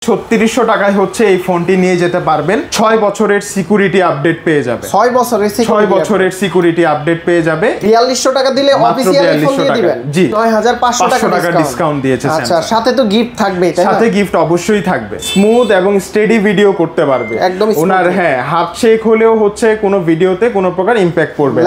3600 টাকায় হচ্ছে এই ফোনটি নিয়ে যেতে পারবেন। 6 বছরের সিকিউরিটি আপডেট পেয়ে যাবে। 6 বছরের সিকিউরিটি আপডেট পেয়ে যাবে। 4200 টাকা দিলে অফিশিয়ালি ফোন দিয়ে দিবেন। জি, 9500 টাকা ডিসকাউন্ট দিয়েছে। আচ্ছা, সাথে তো গিফট থাকবে, তাই না? সাথে গিফট অবশ্যই থাকবে। স্মুথ এবং স্টেডি ভিডিও করতে পারবে একদম। ওনার হাফ শেক হলেও হচ্ছে কোনো ভিডিওতে কোনো প্রকার ইমপ্যাক্ট পড়বে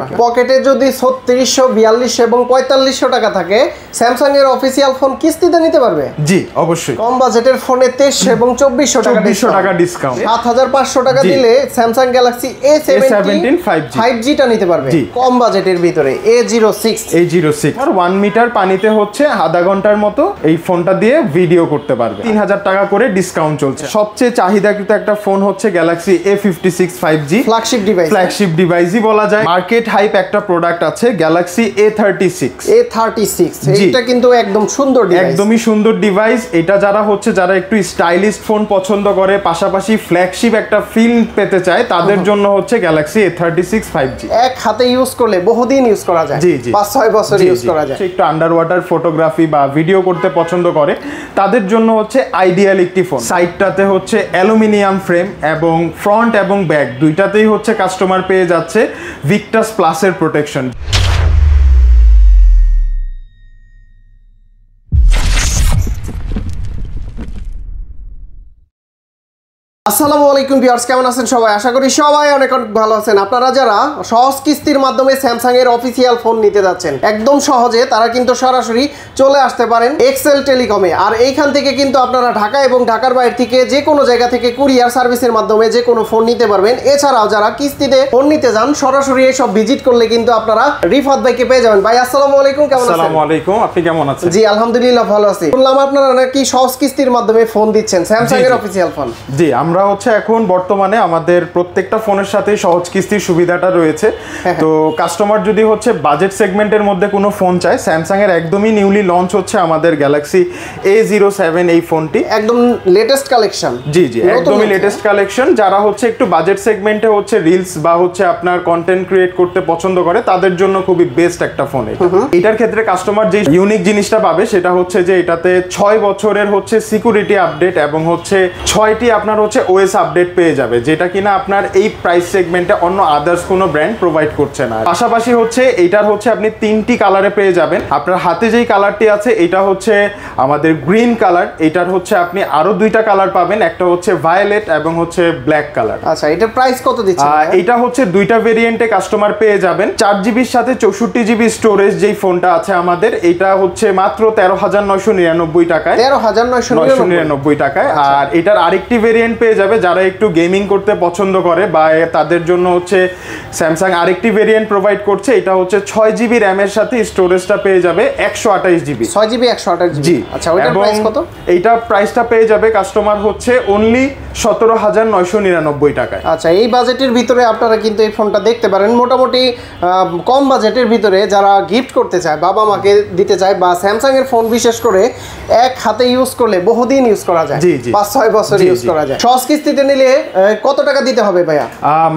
না। পকেটে যদি 3600, 4200 এবং 4500 টাকা থাকে, স্যামসাং এর অফিশিয়াল ফোন কিস্তিতে নিতে পারবে। জি অবশ্যই। কম বাজেটের ফোনে 2300 এবং 2400 টাকা ডিসকাউন্ট। 7500 টাকা দিলে স্যামসাং গ্যালাক্সি A17 5G টা নিতে পারবে কম বাজেটের ভিতরে। A06 আর 1 মিটার পানিতে হচ্ছে আধা ঘন্টার মতো এই ফোনটা দিয়ে ভিডিও করতে পারবে। 3000 টাকা করে ডিসকাউন্ট চলছে। সবচেয়ে চাহিদাকৃত একটা ফোন হচ্ছে গ্যালাক্সি A56 5G, ফ্ল্যাগশিপ ডিভাইসই বলা যায়। মার্কেট হাইপ একটা প্রোডাক্ট আছে গ্যালাক্সি A36। এটা কিন্তু একদম সুন্দর ডিভাইস, একদমই সুন্দর ডিভাইস। এটা যারা একটু স্টাইলিশ ফোন পছন্দ করে, পাশাপাশি ফ্ল্যাগশিপ একটা ফিল পেতে চায়, তাদের জন্য হচ্ছে গ্যালাক্সি A36 5G। এক হাতে ইউজ করলে বহুদিন ইউজ করা যায়। জি জি, 5-6 বছর ইউজ করা যায়। একটু আন্ডার ওয়াটার ফটোগ্রাফি বা ভিডিও করতে পছন্দ করে, তাদের জন্য হচ্ছে আইডিয়াল একটি ফোন। সাইডটাতে হচ্ছে অ্যালুমিনিয়াম ফ্রেম এবং ফ্রন্ট এবং ব্যাক দুইটাতেই হচ্ছে কাস্টমার পেয়ে যাচ্ছে ভিক্টাস প্লাসের প্রোটেকশন। আসসালামু আলাইকুম ভিউয়ার্স, কেমন আছেন সবাই? আশা করি সবাই অনেক অনেক ভালো আছেন। আপনারা যারা সহজ কিস্তির মাধ্যমে স্যামসাং এর অফিসিয়াল ফোন নিতে যাচ্ছেন একদম সহজে, তারা কিন্তু সরাসরি চলে আসতে পারেন এক্সেল টেলিকমে। আর এইখান থেকে কিন্তু আপনারা ঢাকা এবং ঢাকার বাইরে থেকে যে কোনো জায়গা থেকে কুরিয়ার সার্ভিসের মাধ্যমে যে কোনো ফোন নিতে পারবেন। এছাড়াও যারা কিস্তিতে ফোন নিতে যান, সরাসরি এসব ভিজিট করলে কিন্তু আপনারা রিফাত ভাইকে পেয়ে যাবেন। ভাই আসসালামু আলাইকুম, কেমন আছেন? আসসালামু আলাইকুম, আপনি কেমন আছেন? জি আলহামদুলিল্লাহ ভালো আছি। বললাম আপনারা নাকি সহজ কিস্তির মাধ্যমে ফোন দিচ্ছেন, স্যামসাং এর অফিসিয়াল ফোন। জি, আমরা হচ্ছে এখন বর্তমানে আমাদের প্রত্যেকটা ফোনের সাথে সহজ কিস্তির সুবিধাটা রয়েছে। তো কাস্টমার যদি হচ্ছে বাজেট সেগমেন্টের মধ্যে কোনো ফোন চায়, স্যামসাং এর একদমই নিউলি লঞ্চ হচ্ছে আমাদের গ্যালাক্সি A07 এই ফোনটি, একদম লেটেস্ট কালেকশন। জি জি, একদমই লেটেস্ট কালেকশন। যারা হচ্ছে একটু বাজেট সেগমেন্টে হচ্ছে রিলস বা হচ্ছে আপনার কন্টেন্ট ক্রিয়েট করতে পছন্দ করে, তাদের জন্য খুবই বেস্ট একটা ফোন। এটার ক্ষেত্রে কাস্টমার যে ইউনিক জিনিসটা পাবে সেটা হচ্ছে যে এটাতে 6 বছরের হচ্ছে সিকিউরিটি আপডেট এবং হচ্ছে 6টি আপনার হচ্ছে ওএস আপডেট পেয়ে যাবে, যেটা কিনা আপনার এই প্রাইস সেগমেন্টে অন্য আদার্স কোনো ব্র্যান্ড প্রোভাইড করছে না। পাশাপাশি হচ্ছে এটার হচ্ছে আপনি 3টি কালারে পেয়ে যাবেন। আপনার হাতে যেই কালারটি আছে এটা হচ্ছে আমাদের গ্রিন কালার, এটার হচ্ছে আপনি আরো 2টা কালার পাবেন, একটা হচ্ছে ভায়োলেট এবং হচ্ছে ব্ল্যাক কালার। আচ্ছা, এটার প্রাইস কত দিচ্ছেন? এটা হচ্ছে 2টা ভেরিয়েন্টে কাস্টমার পেয়ে যাবেন। 4GB এর সাথে 64GB স্টোরেজ যেই ফোনটা আছে আমাদের, এটা হচ্ছে মাত্র 13,999 টাকায়, 13,999 টাকায়। আর এটার আরেকটি ভেরিয়েন্ট পেয়ে যাবে যারা একটু গেমিং করতে পছন্দ করে, বা তাদের জন্য হচ্ছে স্যামসাং আরেকটি ভেরিয়েন্ট প্রোভাইড করছে। এটা হচ্ছে 6GB র্যামের সাথে স্টোরেজটা পেয়ে যাবে 128GB। 6GB 128GB। জি। আচ্ছা, ওইটার প্রাইস কত? এইটা প্রাইসটা পেয়ে যাবে কাস্টমার হচ্ছে অনলি 17,999 টাকায়। আচ্ছা, এই বাজেটের ভিতরে আপনারা কিন্তু এই ফোনটা দেখতে পারেন। মোটামুটি কম বাজেটের ভিতরে যারা গিফট করতে চায়, বাবা মাকে দিতে চায়, বা স্যামসাং এর ফোন বিশেষ করে এক হাতে ইউজ করলে বহুদিন ইউজ করা যায়, 5-6 বছর ইউজ করা যায়। সহজ কিস্তিতে নিলে কত টাকা দিতে হবে ভাইয়া?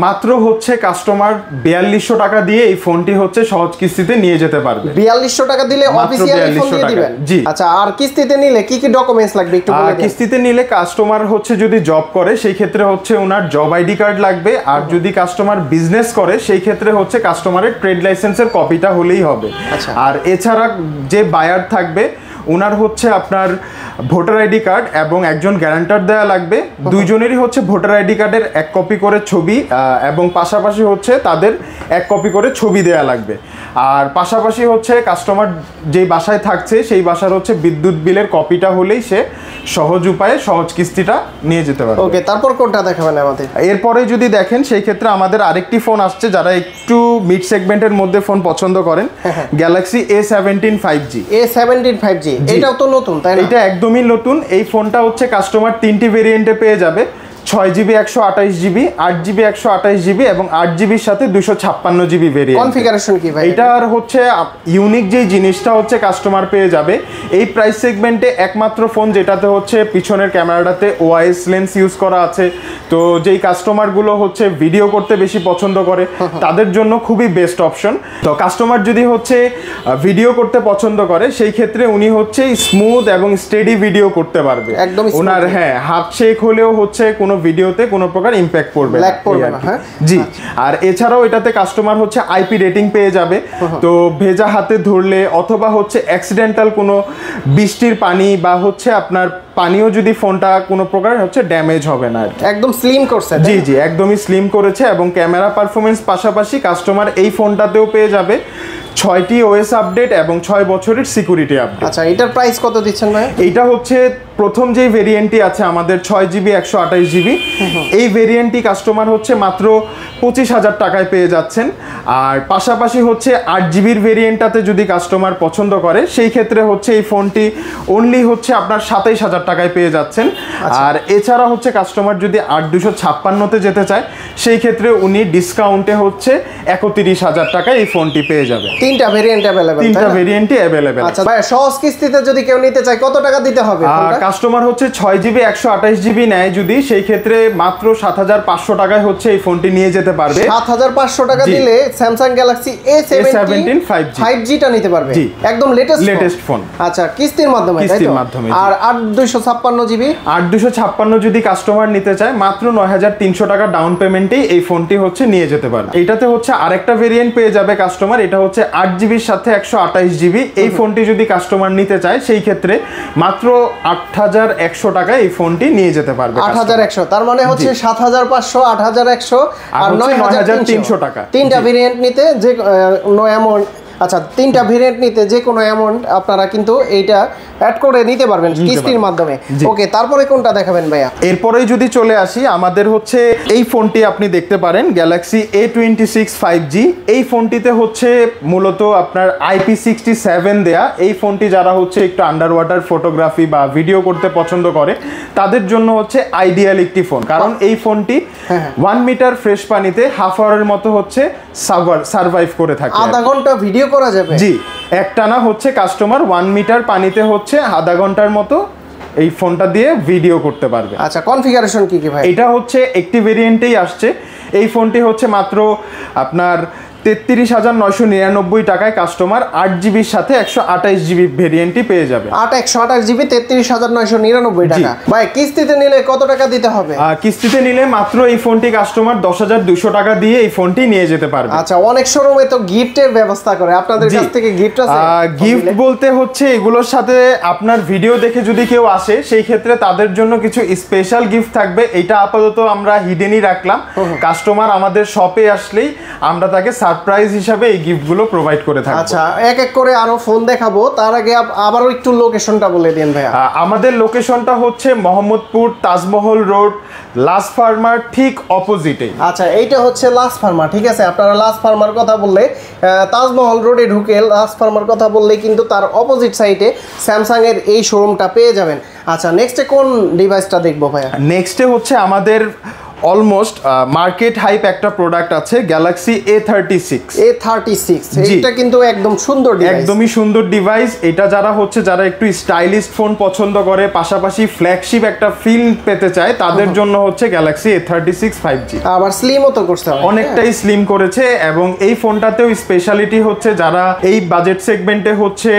মাত্র হচ্ছে কাস্টমার 4200 টাকা দিয়ে এই ফোনটি হচ্ছে সহজ কিস্তিতে নিয়ে যেতে পারবে। 4200 টাকা দিলে অফিশিয়ালি ফোন দিয়ে দিবেন? জি। আচ্ছা, আর কিস্তিতে নিলে কি কি ডকুমেন্টস লাগবে একটু বলে দিন। কিস্তিতে নিলে কাস্টমার হচ্ছে যদি জব করে সেই ক্ষেত্রে হচ্ছে ওনার জব আইডি কার্ড লাগবে, আর যদি কাস্টমার বিজনেস করে সেই ক্ষেত্রে হচ্ছে কাস্টমারের ট্রেড লাইসেন্সের কপিটা হলেই হবে। আর এছাড়া যে বায়ার থাকবে ওনার হচ্ছে আপনার ভোটার আইডি কার্ড এবং একজন গ্যারান্টার দেওয়া লাগবে। দুইজনেরই হচ্ছে ভোটার আইডি কার্ডের 1 কপি করে ছবি এবং পাশাপাশি হচ্ছে তাদের 1 কপি করে ছবি দেওয়া লাগবে। আর পাশাপাশি হচ্ছে কাস্টমার যেই বাসায় থাকছে সেই বাসার হচ্ছে বিদ্যুৎ বিলের কপিটা হলেই সে সহজ উপায়ে সহজ কিস্তিটা নিয়ে যেতে পারবে। ওকে, তারপর কোনটা দেখাবেন আমাদের? এরপরে যদি দেখেন সেই ক্ষেত্রে আমাদের আরেকটি ফোন আসছে যারা একটু মিড সেগমেন্টের মধ্যে ফোন পছন্দ করেন, Galaxy A17 5G। A17 5G এটাও তো নতুন, তাই না? এটা একদমই নতুন। এই ফোনটা হচ্ছে কাস্টমার 3টি ভেরিয়েন্টে পেয়ে যাবে। 6GB 128GB, 8GB 128GB এবং 8GBর সাথে 256GB ভেরিয়েন্ট। কনফিগারেশন কি ভাই? এটার হচ্ছে ইউনিক যে জিনিসটা হচ্ছে কাস্টমার পেয়ে যাবে এই প্রাইস সেগমেন্টে একমাত্র ফোন যেটাতে হচ্ছে পিছনের ক্যামেরাটাতে ওআইএস লেন্স ইউজ করা আছে। তো যেই কাস্টমারগুলো হচ্ছে ভিডিও করতে বেশি পছন্দ করে তাদের জন্য খুবই বেস্ট অপশন। তো কাস্টমার যদি হচ্ছে ভিডিও করতে পছন্দ করে সেই ক্ষেত্রে উনি হচ্ছে স্মুথ এবং স্টেডি ভিডিও করতে পারবে একদম। ওনার হ্যাঁ হাত শেক হলেও হচ্ছে কোনো ভিডিওতে কোনো প্রকার ইম্প্যাক্ট পড়বে না। হ্যাঁ জি। আর এছাড়াও এটাতে কাস্টমার হচ্ছে আইপি রেটিং পেয়ে যাবে। তো ভেজা হাতে ধরলে অথবা হচ্ছে অ্যাক্সিডেন্টাল কোনো বৃষ্টির পানি বা হচ্ছে আপনার পানিও যদি ফোনটা কোনো প্রকার হচ্ছে ড্যামেজ হবে না। একদম স্লিম করছে। জি জি একদমই স্লিম করেছে এবং ক্যামেরা পারফরমেন্স পাশাপাশি কাস্টমার এই ফোনটাতেও পেয়ে যাবে 6টি ওএস আপডেট এবং 6 বছরের সিকিউরিটি আপডেট। আচ্ছা এটার প্রাইস কত দিচ্ছেন ভাই? এইটা হচ্ছে প্রথম যেই ভেরিয়েন্টটি আছে আমাদের 6GB 128GB এই ভেরিয়েন্টটি কাস্টমার হচ্ছে মাত্র 25,000 টাকায় পেয়ে যাচ্ছেন। আর পাশাপাশি হচ্ছে 8GBর ভেরিয়েন্টটাতে যদি কাস্টমার পছন্দ করে সেই ক্ষেত্রে হচ্ছে এই ফোনটি অনলি হচ্ছে আপনার 27,000 টাকায় পেয়ে যাচ্ছেন। আর এছাড়া হচ্ছে কাস্টমার যদি 8256তে যেতে চায় সেই ক্ষেত্রে উনি ডিসকাউন্টে হচ্ছে 31,000 টাকায় এই ফোনটি পেয়ে যাবে। তিনটা ভেরিয়েন্ট अवेलेबल। তিনটা ভেরিয়েন্টই अवेलेबल। আচ্ছা ভাই সহজ কিস্তিতে যদি কেউ নিতে চায় কত টাকা দিতে হবে? কাস্টমার হচ্ছে 6GB 128GB নেয় যদি সেই ক্ষেত্রে মাত্র 7,500 টাকায় হচ্ছে এই ফোনটি নিয়ে যেতে পারবে। 7,500 টাকা দিলে স্যামসাং গ্যালাক্সি A17 5G টা নিতে পারবে। একদম লেটেস্ট ফোন। আচ্ছা কিস্তির মাধ্যমে তাই তো? আর 8256GB 8256 যদি কাস্টমার নিতে চায় মাত্র 9,300 টাকা ডাউন পেমেন্টেই এই ফোনটি হচ্ছে নিয়ে যেতে পারবে। এটাতে হচ্ছে আরেকটা ভেরিয়েন্ট পেয়ে যাবে কাস্টমার, এটা হচ্ছে 8GBর সাথে 128GB। এই ফোনটি যদি কাস্টমার নিতে চায় সেই ক্ষেত্রে মাত্র 8,100 টাকায় এই ফোনটি নিয়ে যেতে পারবে। 8,100 তার মানে হচ্ছে 7,500 8,100 আর 9,300 টাকা। তিনটা ভেরিয়েন্ট নিতে যে নো অ্যামাউন্ট। আচ্ছা তিনটা ভেরিয়েন্ট নিতে যে কোনো অ্যামাউন্ট আপনারা কিন্তু এইটা অ্যাড করে নিতে পারবেন কিস্তির মাধ্যমে। ওকে তারপরে কোনটা দেখাবেন ভাইয়া? এরপরেই যদি চলে আসি আমাদের হচ্ছে এই ফোনটি আপনি দেখতে পারেন গ্যালাক্সি A26 5G। এই ফোনটিতে হচ্ছে মূলত আপনার IP67 দেয়া। এই ফোনটি যারা হচ্ছে একটু আন্ডার ওয়াটার ফটোগ্রাফি বা ভিডিও করতে পছন্দ করে তাদের জন্য হচ্ছে আইডিয়াল একটি ফোন, কারণ এই ফোনটি 1 মিটার ফ্রেশ পানিতে হাফ আওয়ারের মতো হচ্ছে সার্ভাইভ করে থাকে। আধা ঘন্টা ভিডিও করা যাবে। জি একটানা হচ্ছে কাস্টমার 1 মিটার পানিতে হচ্ছে আধা ঘন্টার মতো এই ফোনটা দিয়ে ভিডিও করতে পারবে। আচ্ছা কনফিগারেশন কি কি ভাই? এটা হচ্ছে একটি ভেরিয়েন্টেই আসছে। এই ফোনটি হচ্ছে মাত্র আপনার 33,999 টাকায় কাস্টমার 8GBর সাথে 128GB ভেরিয়েন্টটি পেয়ে যাবে। 128GB 33,999 টাকা। ভাই কিস্তিতে নিলে কত টাকা দিতে হবে? কিস্তিতে নিলে মাত্র এই ফোনটি কাস্টমার 10,200 টাকা দিয়ে এই ফোনটি নিয়ে যেতে পারবে। আচ্ছা অনেক শোরুমে তো গিফটের ব্যবস্থা করে, আপনাদের কাছ থেকে গিফট আছে? গিফট বলতে হচ্ছে এগুলোর সাথে আপনার ভিডিও দেখে যদি কেউ আসে সেই ক্ষেত্রে তাদের জন্য কিছু স্পেশাল গিফট থাকবে। এটা আপাতত আমরা হিডেনই রাখলাম। কাস্টমার আমাদের শপে আসলেই আমরা তাকে সারপ্রাইজ হিসাবে এই গিফটগুলো প্রোভাইড করে থাকবো। আচ্ছা এক এক করে আরো ফোন দেখাবো, তার আগে আবারও একটু লোকেশনটা বলে দিন ভাইয়া। আমাদের লোকেশনটা হচ্ছে Mohammadpur Taj Mahal road last farmer ঠিক অপোজিটে। আচ্ছা এইটা হচ্ছে লাস্ট ফার্মার, ঠিক আছে। আপনারা লাস্ট ফার্মার কথা বললে তাজমহল রোডে ঢুকে লাস্ট ফার্মার কথা বললে কিন্তু তার অপোজিট সাইডে স্যামসাং এর এই শোরুমটা পেয়ে যাবেন। আচ্ছা নেক্সটে কোন ডিভাইসটা দেখবো ভাইয়া? নেক্সটে হচ্ছে আমাদের অলমোস্ট মার্কেট হাইপ একটা প্রোডাক্ট আছে গ্যালাক্সি A36। এটা কিন্তু একদম সুন্দর ডিভাইস, একদমই সুন্দর ডিভাইস। এটা যারা একটু স্টাইলিশ ফোন পছন্দ করে পাশাপাশি ফ্ল্যাগশিপ একটা ফিল পেতে চায় তাদের জন্য হচ্ছে গ্যালাক্সি A36 5G। আবার স্লিমও তো করছে, অনেকটাই স্লিম করেছে এবং এই ফোনটাতেও স্পেশালিটি হচ্ছে যারা এই বাজেট সেগমেন্টে হচ্ছে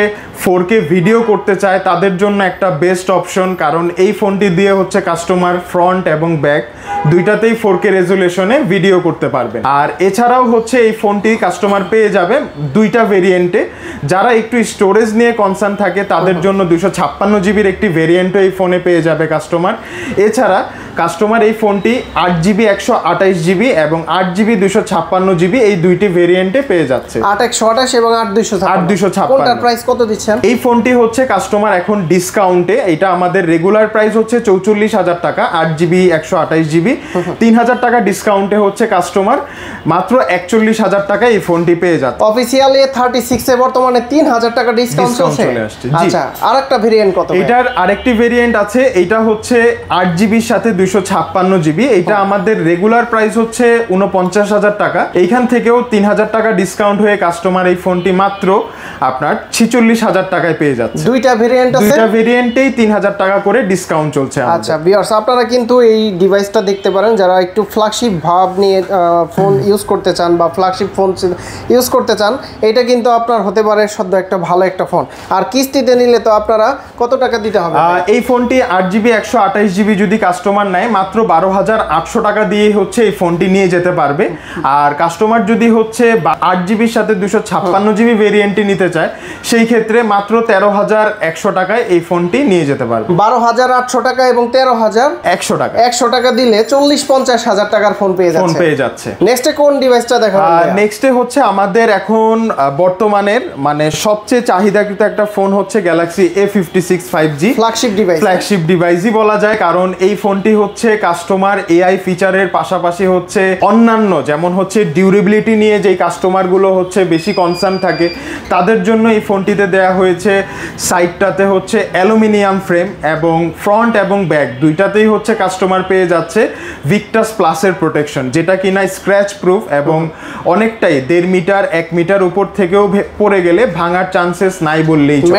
4K ভিডিও করতে চায় তাদের জন্য একটা বেস্ট অপশন, কারণ এই ফোনটি দিয়ে হচ্ছে কাস্টমার ফ্রন্ট এবং ব্যাক দুইটাতেই 4K রেজুলেশনে ভিডিও করতে পারবেন। আর এছাড়াও হচ্ছে এই ফোনটি কাস্টমার পেয়ে যাবে দুইটা ভেরিয়েন্টে। যারা একটু স্টোরেজ নিয়ে কনসার্ন থাকে তাদের জন্য 256GBর একটি ভেরিয়েন্টও এই ফোনে পেয়ে যাবে কাস্টমার। এছাড়া কাস্টমার এই ফোনটি 8GB 128GB এবং 8GB 256GB এই দুইটি ভেরিয়েন্টে পেয়ে যাচ্ছে। 8/128 এবং 8/256। কোনটার প্রাইস কত দিচ্ছেন? এই ফোনটি হচ্ছে কাস্টমার এখন ডিসকাউন্টে, এটা আমাদের রেগুলার প্রাইস হচ্ছে 44,000 টাকা 8GB 128GB। 3,000 টাকা ডিসকাউন্টে হচ্ছে কাস্টমার মাত্র 41,000 টাকা এই ফোনটি পেয়ে যাচ্ছে। অফিশিয়ালি 36 এ বর্তমানে 3,000 টাকা ডিসকাউন্ট চলছে। আচ্ছা আরেকটা ভেরিয়েন্ট কত? এটার আরেকটি ভেরিয়েন্ট আছে, এটা হচ্ছে 8GBর সাথে 256 GB। এটা আমাদের রেগুলার প্রাইস হচ্ছে 49,000 টাকা। এইখান থেকেও 3,000 টাকা ডিসকাউন্ট হয়ে কাস্টমার এই ফোনটি মাত্র আপনার 46,000 টাকায় পেয়ে যাচ্ছে। দুইটা ভেরিয়েন্ট আছে, দুইটা ভেরিয়েন্টেই 3,000 টাকা করে ডিসকাউন্ট চলছে। আচ্ছা ভিউয়ার্স, আপনারা কিন্তু এই ডিভাইসটা দেখতে পারেন যারা একটু ফ্ল্যাগশিপ ভাব নিয়ে ফোন ইউজ করতে চান বা ফ্ল্যাগশিপ ফোন ইউজ করতে চান, এটা কিন্তু আপনার হতে পারে সদ্য একটা ভালো একটা ফোন। আর কিস্তিতে নিলে তো আপনারা কত টাকা দিতে হবে? এই ফোনটি 8GB 128GB যদি কাস্টমার নেয় মাত্র 12,800 টাকা দিয়ে হচ্ছে এই ফোনটি নিয়ে যেতে পারবে। আর কাস্টমার যদি হচ্ছে 8GBর সাথে 256GB ভেরিয়েন্টটি নিতে চায়, সেই ক্ষেত্রে মাত্র 13,100 টাকায় এই ফোনটি নিয়ে যেতে পারবে। 12,800 টাকা এবং 13,100 টাকা 100 টাকা দিলে 40-50 হাজার টাকার ফোন পেয়ে যাচ্ছে। নেক্সটে কোন ডিভাইসটা দেখাবো? নেক্সটে হচ্ছে আমাদের এখন বর্তমানের মানে সবচেয়ে চাহিদাকৃত একটা ফোন হচ্ছে গ্যালাক্সি A56 5G। ফ্ল্যাগশিপ ডিভাইসই বলা যায়, কারণ এই ফোনটি হচ্ছে কাস্টমার AI ফিচারের পাশাপাশি হচ্ছে অন্যান্য যেমন হচ্ছে ডিউরেবিলিটি নিয়ে যেই কাস্টমারগুলো হচ্ছে বেশি কনসার্ন থাকে তাদের জন্য এই ফোনটিতে দেয়া হয়েছে সাইডটাতে হচ্ছে অ্যালুমিনিয়াম ফ্রেম এবং ফ্রন্ট এবং ব্যাক দুইটাতেই হচ্ছে কাস্টমার পেয়ে যাচ্ছে ভিক্টাস প্লাসের প্রোটেকশন, যেটা কিনা স্ক্র্যাচ প্রুফ এবং অনেকটাই 1.5 মিটার 1 মিটার উপর থেকেও পড়ে গেলে ভাঙার চান্সেস নাই বললেই চলে।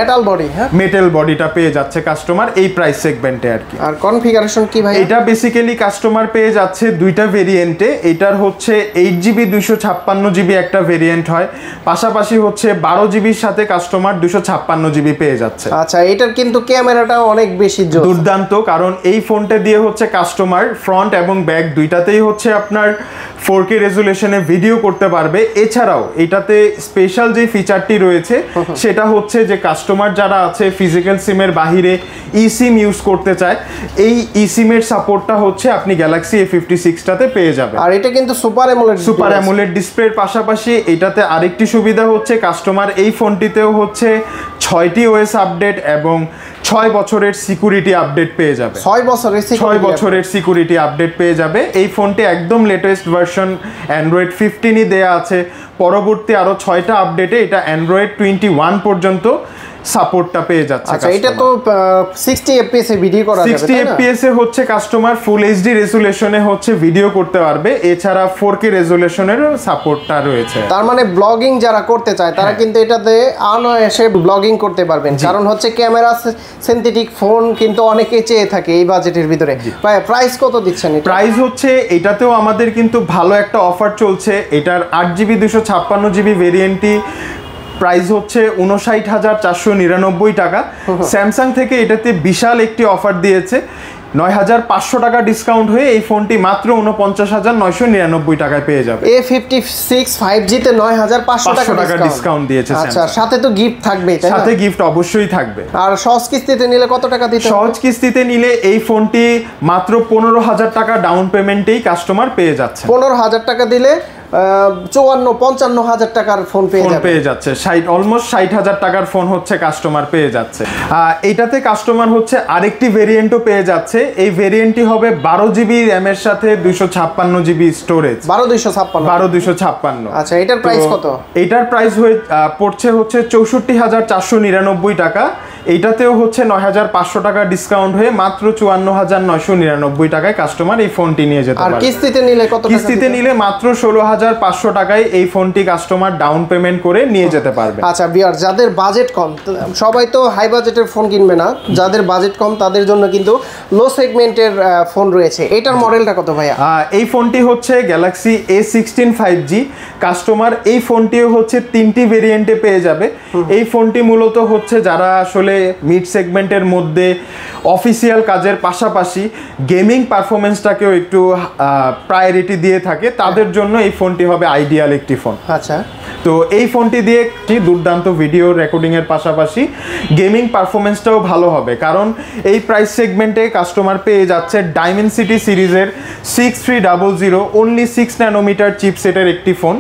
মেটাল বডিটা পেয়ে যাচ্ছে কাস্টমার এই প্রাইস সেগমেন্টে আর কি। আর কনফিগারেশন কি ভাই? এটা বেসিক্যালি কাস্টমার পেয়ে যাচ্ছে দুইটা ভেরিয়েন্টে। এটার হচ্ছে 8GB 256GB একটা ভেরিয়েন্ট হয়, পাশাপাশি হচ্ছে 12GBর সাথে কাস্টমার 256GB পেয়ে যাচ্ছে। আচ্ছা, এটার কিন্তু ক্যামেরাটা অনেক বেশি দুর্দান্ত, কারণ এই ফোনটা দিয়ে হচ্ছে কাস্টমার ফ্রন্ট এবং ব্যাক দুইটাতেই হচ্ছে আপনার 4K রেজুলেশনে ভিডিও করতে পারবে। এছাড়াও এটাতে স্পেশাল যে ফিচারটি রয়েছে সেটা হচ্ছে যে কাস্টমার যারা আছে ফিজিক্যাল সিমের বাহিরে eSIM ইউজ করতে চায়, এই eSIM এর সাপোর্টটা হচ্ছে আপনি গ্যালাক্সি A56টাতে পেয়ে যাবেন। আর এটা কিন্তু সুপার অ্যামোলেড ডিসপ্লের পাশাপাশি এটাতে আরেকটি সুবিধা হচ্ছে কাস্টমার এই ফোনটিতেও হচ্ছে 6টি OS আপডেট এবং 6 বছরের সিকিউরিটি আপডেট পেয়ে যাবে। 6 বছরের সিকিউরিটি আপডেট পেয়ে যাবে। এই ফোনটি একদম লেটেস্ট ভার্সন Android 15ই দেয়া আছে। পরবর্তী আরো 6টা আপডেটে এটা Android 21 পর্যন্ত সাপোর্টটা পেয়ে যাচ্ছে। আচ্ছা, এটা তো 60 fps এ ভিডিও করা যাবে, 60 fps এ হচ্ছে কাস্টমার ফুল এইচডি রেজুলেশনে হচ্ছে ভিডিও করতে পারবে। এছাড়া 4K রেজুলেশনেরও সাপোর্টটা রয়েছে। তার মানে ব্লগিং যারা করতে চায় তারা কিন্তু এটাতে অনায়াসে ব্লগিং করতে পারবেন, কারণ হচ্ছে ক্যামেরা সিনথেটিক ফোন কিন্তু অনেকেই চেয়ে থাকে এই বাজেটের ভিতরে। ভাই প্রাইস কত দিচ্ছেন? প্রাইস হচ্ছে এটাতেও আমাদের কিন্তু ভালো একটা অফার চলছে। এটার 8GB 256GB ভেরিয়েন্টটি প্রাইস হচ্ছে 59,499 টাকা। স্যামসাং থেকে এটাতে বিশাল একটি অফার দিয়েছে, 9,500 টাকা ডিসকাউন্ট হয়ে এই ফোনটি মাত্র 49,999 টাকায় পেয়ে যাবে। A56 5G তে 9,500 টাকা ডিসকাউন্ট দিয়েছে। আচ্ছা, সাথে তো গিফট থাকবে, সাথে গিফট অবশ্যই থাকবে। আর সহজ কিস্তিতে নিলে কত টাকা দিতে হবে? সহজ কিস্তিতে নিলে এই ফোনটি মাত্র 15,000 টাকা ডাউন পেমেন্টেই কাস্টমার পেয়ে যাচ্ছে। 15,000 টাকা দিলে 54-55,000 টাকার ফোন পেয়ে যাচ্ছে। অলমোস্ট 60,000 টাকার ফোন হচ্ছে কাস্টমার পেয়ে যাচ্ছে। এটাতে কাস্টমার হচ্ছে আরেকটি ভেরিয়েন্টও পেয়ে যাচ্ছে। এই ভেরিয়েন্টটি হবে 12GB র্যাম এর সাথে 256GB স্টোরেজ। 12,256। আচ্ছা, এটার প্রাইস কত? এটার প্রাইস পড়ছে হচ্ছে 64,499 টাকা। এইটাতেও হচ্ছে 9,500 টাকা ডিসকাউন্ট হয়ে মাত্র 54,999 টাকায় কাস্টমার এই ফোনটি নিয়ে যেতে পারবে। আর কিস্তিতে নিলে কত? কিস্তিতে নিলে মাত্র 16,500 টাকায় এই ফোনটি কাস্টমার ডাউন পেমেন্ট করে নিয়ে যেতে পারবে। আচ্ছা ভিউয়ার, যাদের বাজেট কম, সবাই তো হাই বাজেটের ফোন কিনবে না, যাদের বাজেট কম তাদের জন্য কিন্তু লো সেগমেন্টের ফোন রয়েছে। এটার মডেলটা কত ভাইয়া? এই ফোনটি হচ্ছে গ্যালাক্সি A16 5G। কাস্টমার এই ফোনটিও হচ্ছে 3টি ভেরিয়েন্টে পেয়ে যাবে। এই ফোনটি মূলত হচ্ছে যারা আসলে মিড সেগমেন্টের মধ্যে অফিসিয়াল কাজের পাশাপাশি গেমিং পারফরমেন্সটাকেও একটু প্রায়োরিটি দিয়ে থাকে তাদের জন্য এই ফোনটি হবে আইডিয়াল একটি ফোন। আচ্ছা, তো এই ফোনটি দিয়ে একটি দুর্দান্ত ভিডিও রেকর্ডিংয়ের পাশাপাশি গেমিং পারফরমেন্সটাও ভালো হবে, কারণ এই প্রাইস সেগমেন্টে কাস্টমার পেয়ে যাচ্ছে ডাইমেনসিটি সিরিজের 6300 অনলি 6 ন্যানোমিটার চিপসেটের একটি ফোন,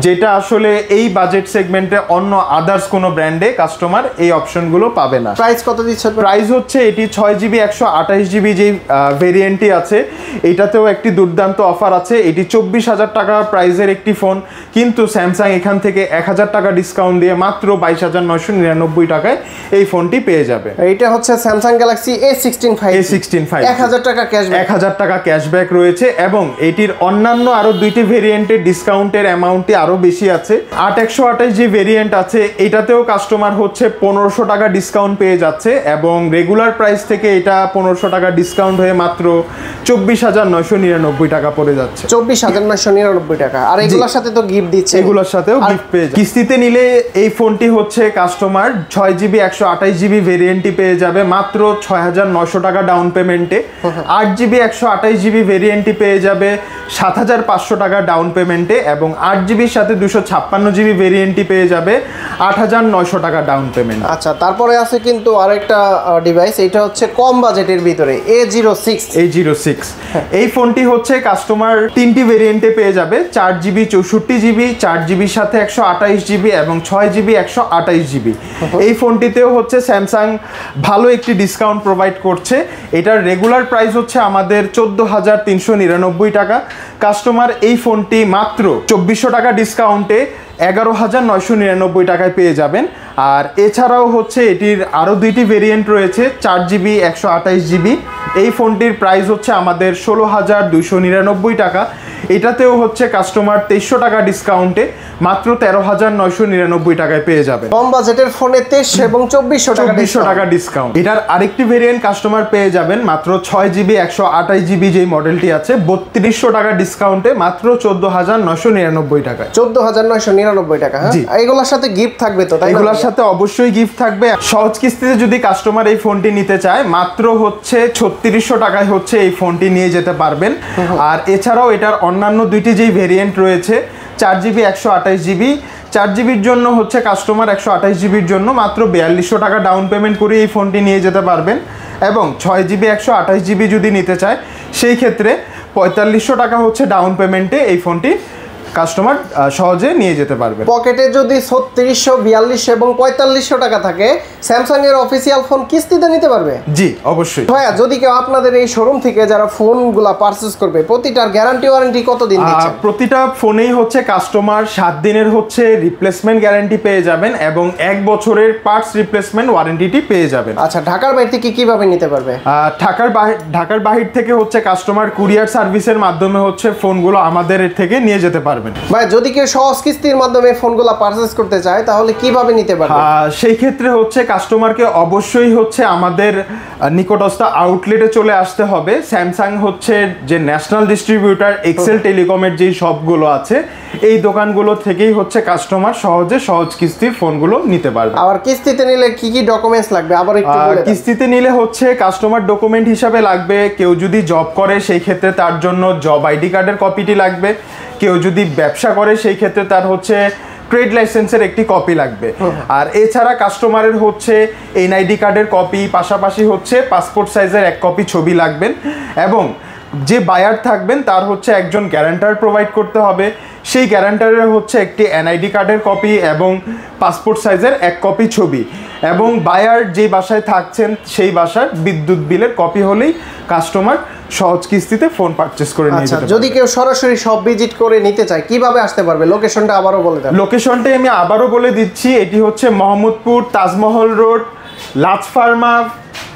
যেটা আসলে এই বাজেট সেগমেন্টে অন্য আদার্স কোনো ব্র্যান্ডে কাস্টমার এই অপশনগুলো পাবে পাবে না। প্রাইস কত দিচ্ছেন? প্রাইস হচ্ছে এটি 6GB 128GB যে ভেরিয়েন্টটি আছে, এটাতেও একটি দুর্দান্ত অফার আছে। এটি 24,000 টাকা প্রাইসের একটি ফোন, কিন্তু স্যামসাং এখান থেকে 1,000 টাকা ডিসকাউন্ট দিয়ে মাত্র 22,999 টাকায় এই ফোনটি পেয়ে যাবে। এটা হচ্ছে স্যামসাং গ্যালাক্সি A16 5G। 1000 টাকা ক্যাশব্যাক, 1000 টাকা ক্যাশব্যাক রয়েছে এবং এটির অন্যান্য আরো দুইটি ভেরিয়েন্টের ডিসকাউন্টের অ্যামাউন্টটি আরো বেশি আছে। 8128 যে ভেরিয়েন্ট আছে এটাতেও কাস্টমার হচ্ছে 1500 টাকা ডিসকাউন্ট পেয়ে যাচ্ছে এবং রেগুলার প্রাইস থেকে এটা 1500 টাকা ডিসকাউন্ট হয়ে মাত্র 24,999 টাকা পড়ে যাচ্ছে। 24,999 টাকা। আর এগুলোর সাথে তো গিফট দিচ্ছে, এগুলোর সাথেও গিফট পেয়ে যাবে। কিস্তিতে নিলে এই ফোনটি হচ্ছে কাস্টমার 6GB 128GB ভেরিয়েন্টটি পেয়ে যাবে মাত্র 6,900 টাকা ডাউন পেমেন্টে। 8GB 128GB ভেরিয়েন্টটি পেয়ে যাবে 7,500 টাকা ডাউন পেমেন্টে এবং 8GBর সাথে 256GB ভেরিয়েন্টটি পেয়ে যাবে 8,900 টাকা ডাউন পেমেন্ট। আচ্ছা, তারপরে আছে কিন্তু আরেকটা ডিভাইস, এটা হচ্ছে কম বাজেটের ভিতরে A06। এই ফোনটি হচ্ছে কাস্টমার তিনটি ভেরিয়েন্টে পেয়ে যাবে, 4GB 64GB, 4GBর সাথে 128GB এবং 6GB 128GB। এই ফোনটিতেও হচ্ছে স্যামসাং ভালো একটি ডিসকাউন্ট প্রোভাইড করছে। এটার রেগুলার প্রাইস হচ্ছে আমাদের 14,399 টাকা। কাস্টমার এই ফোনটি মাত্র 2400 টাকা ডিসকাউন্টে 11,999 টাকায় পেয়ে যাবেন। আর এছাড়াও হচ্ছে এটির আরও দুইটি ভেরিয়েন্ট রয়েছে, 4GB 128GB। এই ফোনটির প্রাইস হচ্ছে আমাদের 16,299 টাকা। এটাতেও হচ্ছে কাস্টমার 2300 টাকা ডিসকাউন্টে মাত্র 13,999 টাকায় পেয়ে যাবে। কম বাজেটের ফোনে 23 এবং 2400 টাকা ডিসকাউন্ট। এটার আরেকটি ভেরিয়েন্ট কাস্টমার পেয়ে যাবেন মাত্র 6GB 128GB যেই মডেলটি আছে 3200 টাকা ডিসকাউন্টে মাত্র 14,999 টাকায়। 14,999 টাকা। হ্যাঁ, এগুলোর সাথে গিফট থাকবে তো? তাই, এগুলোর সাথে অবশ্যই গিফট থাকবে। সহজ কিস্তিতে যদি কাস্টমার এই ফোনটি নিতে চায় মাত্র হচ্ছে 3600 টাকায় হচ্ছে এই ফোনটি নিয়ে যেতে পারবেন। আর এছাড়াও এটার অন্যান্য দুইটি যেই ভেরিয়েন্ট রয়েছে, 4GB 128GB, 4GBর জন্য হচ্ছে কাস্টমার 128GBর জন্য মাত্র 4200 টাকা ডাউন পেমেন্ট করে এই ফোনটি নিয়ে যেতে পারবেন এবং 6GB 128GB যদি নিতে চায় সেই ক্ষেত্রে 4500 টাকা হচ্ছে ডাউন পেমেন্টে এই ফোনটি কাস্টমার সহজে নিয়ে যেতে পারবে। পকেটে যদি 3600, 4200 এবং 4500 টাকা থাকে স্যামসাং এর অফিসিয়াল ফোন কিস্তিতে নিতে পারবে? জি অবশ্যই। ভাইয়া, যদি কেউ আপনাদের এই শোরুম থেকে যারা ফোনগুলা পারচেজ করবে প্রতিটার গ্যারান্টি ওয়ারেন্টি কতদিন দিচ্ছেন? প্রতিটা ফোনেই হচ্ছে কাস্টমার 7 দিনের হচ্ছে রিপ্লেসমেন্ট গ্যারান্টি পেয়ে যাবেন এবং 1 বছরের পার্টস রিপ্লেসমেন্ট ওয়ারেন্টিটি পেয়ে যাবেন। আচ্ছা, ঢাকার বাইরে থেকে কিভাবে নিতে পারবে? ঢাকার বাহির থেকে হচ্ছে কাস্টমার কুরিয়ার সার্ভিসের মাধ্যমে হচ্ছে ফোনগুলো আমাদের থেকে নিয়ে যেতে পারবেন। ভাই, যদি কেউ সহজ কিস্তির মাধ্যমে ফোনগুলো পারচেজ করতে চায় তাহলে কিভাবে নিতে পারবে? সেই ক্ষেত্রে হচ্ছে কাস্টমারকে অবশ্যই হচ্ছে আমাদের নিকটস্থ আউটলেটে চলে আসতে হবে। স্যামসাং হচ্ছে যে ন্যাশনাল ডিস্ট্রিবিউটার এক্সেল টেলিকমের যেই শপগুলো আছে এই দোকানগুলো থেকেই হচ্ছে কাস্টমার সহজে সহজ কিস্তির ফোনগুলো নিতে পারবে। আবার কিস্তিতে নিলে কি কি ডকুমেন্টস লাগবে আবার একটু বলে দেন। কিস্তিতে নিলে হচ্ছে কাস্টমার ডকুমেন্ট হিসাবে লাগবে, কেউ যদি জব করে সেই ক্ষেত্রে তার জন্য জব আইডি কার্ডের কপিটি লাগবে, কেউ যদি ব্যবসা করে সেই ক্ষেত্রে তার হচ্ছে ট্রেড লাইসেন্সের একটি কপি লাগবে। আর এছাড়া কাস্টমারের হচ্ছে এনআইডি কার্ডের কপি, পাশাপাশি হচ্ছে পাসপোর্ট সাইজের 1 কপি ছবি লাগবেন এবং যে বায়ার থাকবেন তার হচ্ছে একজন গ্যারান্টার প্রোভাইড করতে হবে। সেই গ্যারান্টারের হচ্ছে একটি এনআইডি কার্ডের কপি এবং পাসপোর্ট সাইজের 1 কপি ছবি এবং বায়ার যে বাসায় থাকছেন সেই বাসার বিদ্যুৎ বিলের কপি হলেই কাস্টমার সহজ কিস্তিতে ফোন পারচেজ করে নিয়ে যেতে পারবে। যদি কেউ সরাসরি শপ ভিজিট করে নিতে চায় কিভাবে আসতে পারবে? লোকেশনটা আবারও বলে দেন। লোকেশনটা আমি আবারও বলে দিচ্ছি, এটি হচ্ছে মোহাম্মদপুর তাজমহল রোড, লাজ ফার্মা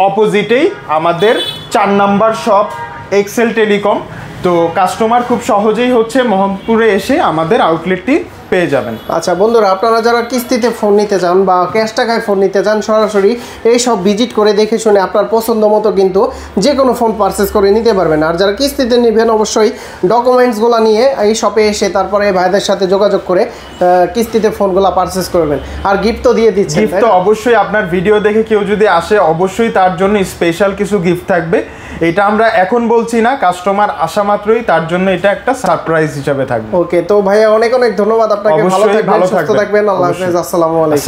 অপোজিটেই আমাদের 4 নাম্বার শপ এক্সেল টেলিকম। তো কাস্টমার খুব সহজেই হচ্ছে মোহাম্মদপুরে এসে আমাদের আউটলেটটি পেয়ে যাবেন। আচ্ছা বন্ধুরা, আপনারা যারা কিস্তিতে ফোন নিতে চান বা ক্যাশ টাকায় ফোন নিতে চান সরাসরি এই সব ভিজিট করে দেখে শুনে আপনার পছন্দ মতো কিন্তু যে কোনো ফোন পারচেজ করে নিতে পারবেন। আর যারা কিস্তিতে নেবেন অবশ্যই ডকুমেন্টসগুলো নিয়ে এই শপে এসে তারপরে ভাইদের সাথে যোগাযোগ করে কিস্তিতে ফোনগুলো পারচেজ করবেন। আর গিফট তো দিয়ে দিচ্ছেন। গিফট তো অবশ্যই, আপনার ভিডিও দেখে কেউ যদি আসে অবশ্যই তার জন্য স্পেশাল কিছু গিফট থাকবে। এটা আমরা এখন বলছি না, কাস্টমার আসা মাত্রই তার জন্য এটা একটা সারপ্রাইজ হিসেবে থাকবে। ওকে, তো ভাইয়া অনেক অনেক ধন্যবাদ আপনাকে। ভালো থাকবেন, সুস্থ থাকবেন। আল্লাহ হাফেজ। আসসালামু আলাইকুম।